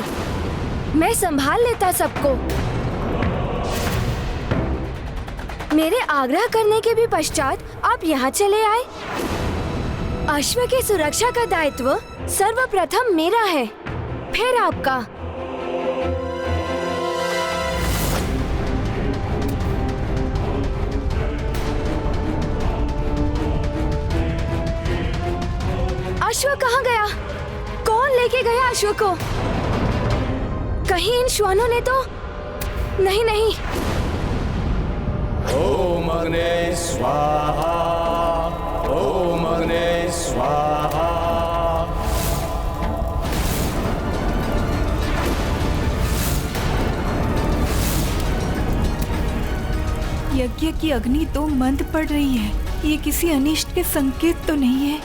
मैं संभाल लेता सबको। मेरे आग्रह करने के भी पश्चात आप यहाँ चले आए। अश्व की सुरक्षा का दायित्व सर्वप्रथम मेरा है, फिर आपका। अश्व कहाँ गया? कौन लेके गया अश्व को? कहीं इन श्वानों ने तो नहीं नहीं। ओम अग्ने स्वाहा, ओम अग्ने स्वाहा। यज्ञ की अग्नि तो मंद पड़ रही है। ये किसी अनिष्ट के संकेत तो नहीं है?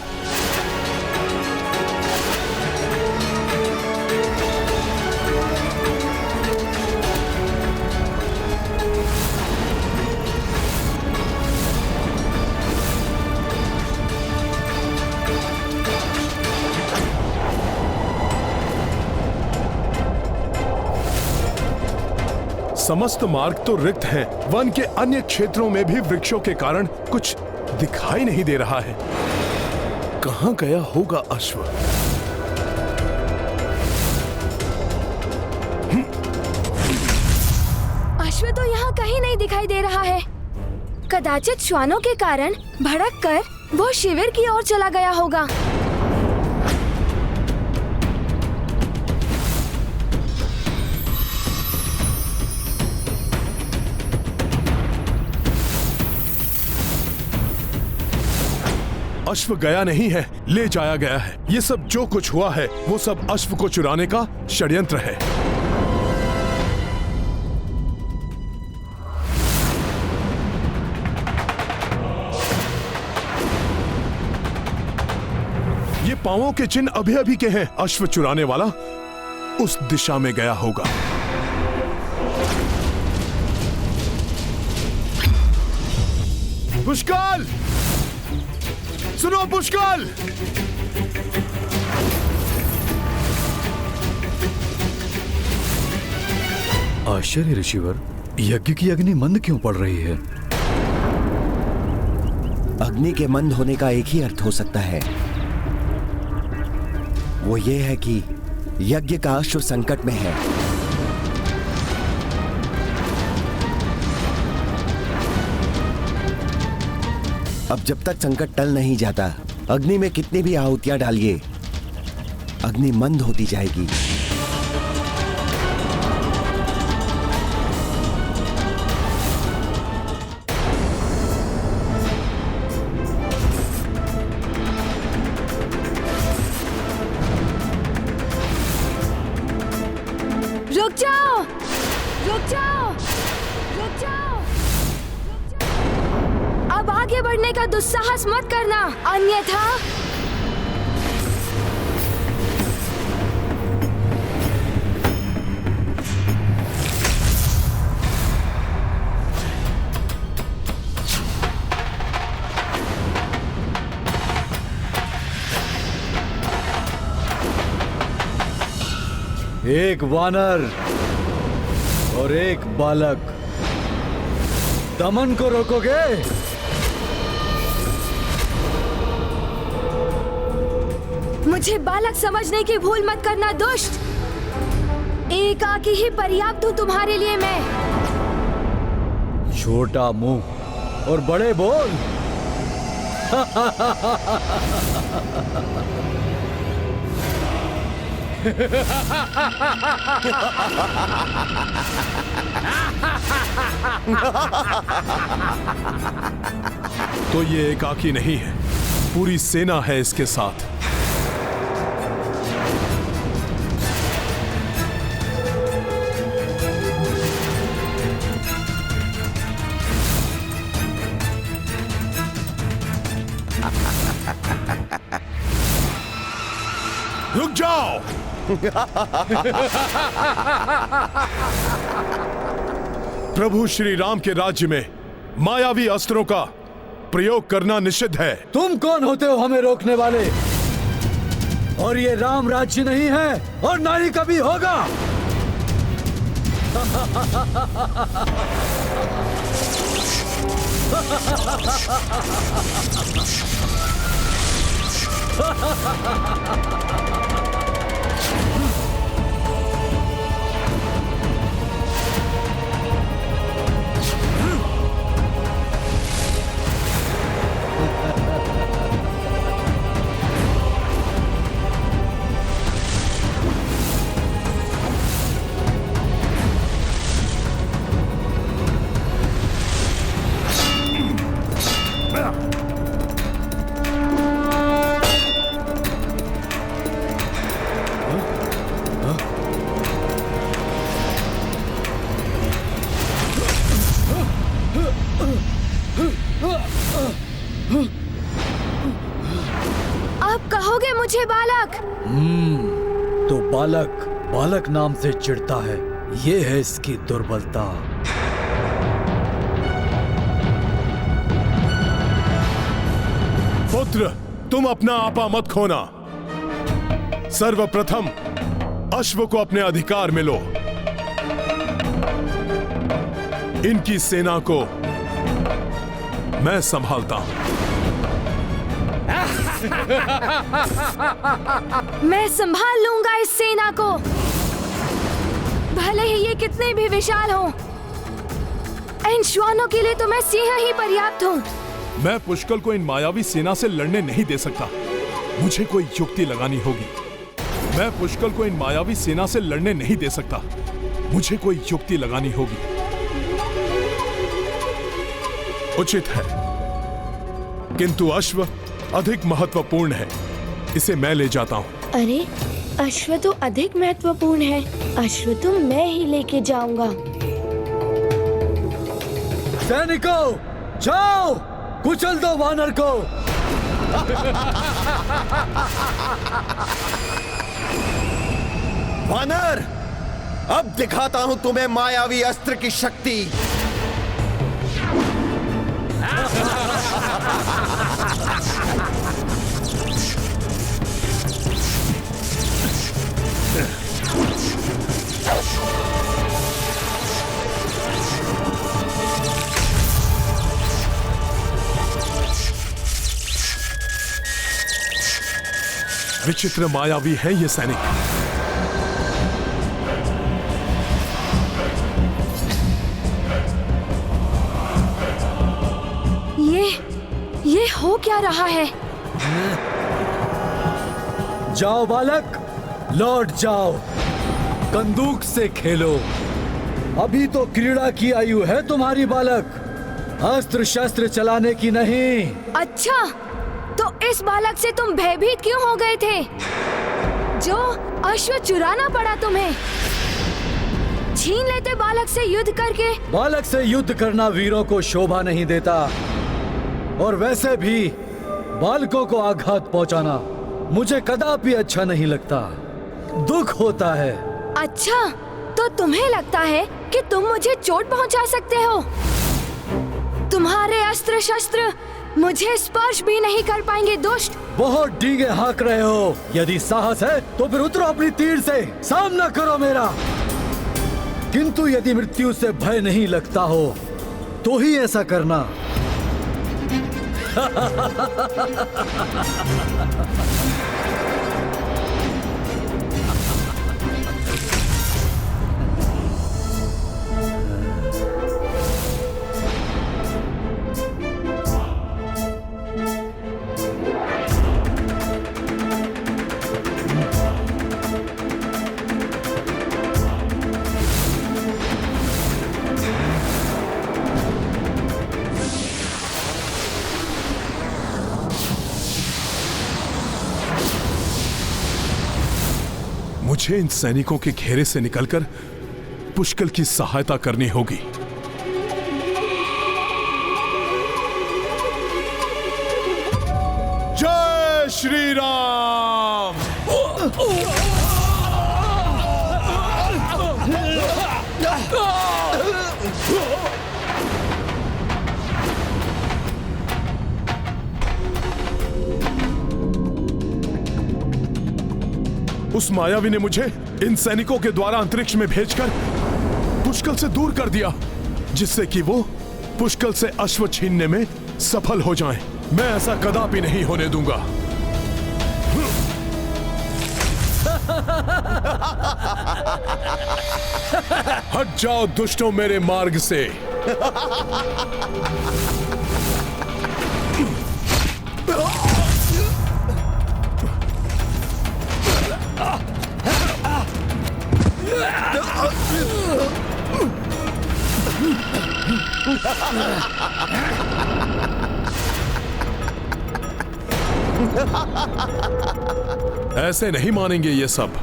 समस्त मार्ग तो रिक्त हैं। वन के अन्य क्षेत्रों में भी वृक्षों के कारण कुछ दिखाई नहीं दे रहा है। कहां गया होगा अश्व? अश्व तो यहाँ कहीं नहीं दिखाई दे रहा है। कदाचित श्वानों के कारण भड़क कर वो शिविर की ओर चला गया होगा। अश्व गया नहीं है, ले जाया गया है। ये सब जो कुछ हुआ है वो सब अश्व को चुराने का षड्यंत्र है। ये पांवों के चिन्ह अभी अभी के हैं। अश्व चुराने वाला उस दिशा में गया होगा। पुष्कल, सुनो पुष्कल! आश्चर्य ऋषिवर, यज्ञ की अग्नि मंद क्यों पड़ रही है? अग्नि के मंद होने का एक ही अर्थ हो सकता है। वो ये है कि यज्ञ का अश्व संकट में है। अब जब तक संकट टल नहीं जाता, अग्नि में कितनी भी आहुतियां डालिए, अग्नि मंद होती जाएगी। रुक जाओ, रुक जाओ, रुक जाओ। अब आगे बढ़ने का दुस्साहस मत करना, अन्यथा एक वानर और एक बालक, दमन को रोकोगे? मुझे बालक समझने की भूल मत करना दुष्ट। एकाकी ही पर्याप्त हूँ तुम्हारे लिए मैं। छोटा मुंह और बड़े बोल। तो ये एकाकी नहीं है, पूरी सेना है इसके साथ। रुक जाओ। प्रभु श्री राम के राज्य में मायावी अस्त्रों का प्रयोग करना निषिद्ध है। तुम कौन होते हो हमें रोकने वाले? और ये राम राज्य नहीं है और ना ही कभी होगा। कहोगे मुझे बालक? तो बालक बालक नाम से चिढ़ता है, ये है इसकी दुर्बलता। पुत्र, तुम अपना आपा मत खोना। सर्वप्रथम अश्व को अपने अधिकार में लो। इनकी सेना को मैं संभालता हूं। मैं संभाल लूंगा इस सेना को, भले ही ये कितने भी विशाल हो। इन श्वानों के लिए तो मैं सिंह ही पर्याप्त हूँ। मैं पुष्कल को इन मायावी सेना से लड़ने नहीं दे सकता। मुझे कोई युक्ति लगानी होगी। मैं पुष्कल को इन मायावी सेना से लड़ने नहीं दे सकता। मुझे कोई युक्ति लगानी होगी। उचित है, किंतु अश्व अधिक महत्वपूर्ण है। इसे मैं ले जाता हूँ। अरे, अश्व तो अधिक महत्वपूर्ण है। अश्व तो मैं ही लेके जाऊंगा। सैनिकों, जाओ, कुचल दो वानर को। वानर, अब दिखाता हूं तुम्हें मायावी अस्त्र की शक्ति। विचित्र मायावी है ये सैनिक। ये हो क्या रहा है? जाओ बालक, लौट जाओ, बंदूक से खेलो। अभी तो क्रीड़ा की आयु है तुम्हारी बालक, अस्त्र शस्त्र चलाने की नहीं। अच्छा, तो इस बालक से तुम भयभीत क्यों हो गए थे? जो अश्व चुराना पड़ा तुम्हें। छीन लेते बालक से युद्ध करके। बालक से युद्ध करना वीरों को शोभा नहीं देता, और वैसे भी बालकों को आघात पहुंचाना मुझे कदापि अच्छा नहीं लगता। दुख होता है। अच्छा, तो तुम्हें लगता है कि तुम मुझे चोट पहुंचा सकते हो? तुम्हारे अस्त्र शस्त्र मुझे स्पर्श भी नहीं कर पाएंगे दुष्ट। बहुत डींगे हाँक रहे हो। यदि साहस है तो फिर उतरो अपनी तीर से, सामना करो मेरा। किंतु यदि मृत्यु से भय नहीं लगता हो तो ही ऐसा करना। मुझे इन सैनिकों के घेरे से निकलकर पुष्कल की सहायता करनी होगी। जय श्री राम। उस मायावी ने मुझे इन सैनिकों के द्वारा अंतरिक्ष में भेजकर पुष्कल से दूर कर दिया, जिससे कि वो पुष्कल से अश्व छीनने में सफल हो जाएं। मैं ऐसा कदापि नहीं होने दूंगा। हट जाओ दुष्टों मेरे मार्ग से। ऐसे नहीं मानेंगे ये सब।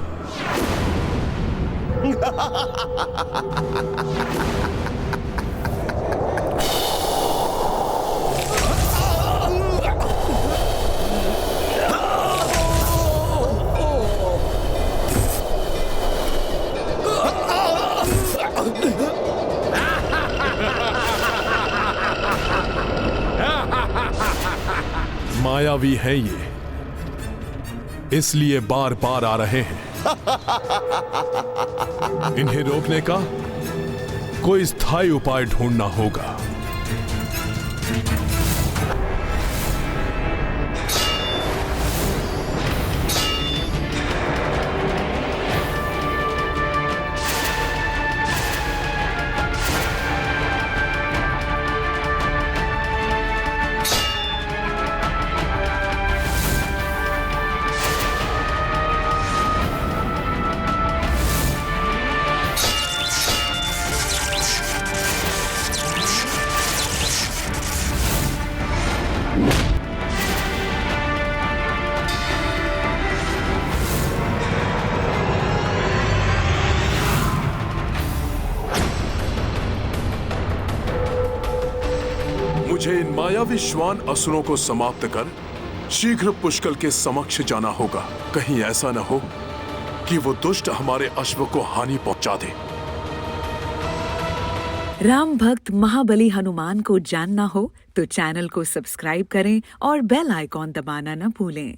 महाबली हैं ये, इसलिए बार बार आ रहे हैं। इन्हें रोकने का कोई स्थायी उपाय ढूंढना होगा। मुझे इन मायावी श्वान असुरों को समाप्त कर शीघ्र पुष्कल के समक्ष जाना होगा। कहीं ऐसा न हो कि वो दुष्ट हमारे अश्व को हानि पहुंचा दे। राम भक्त महाबली हनुमान को जानना हो तो चैनल को सब्सक्राइब करें और बेल आइकॉन दबाना न भूलें।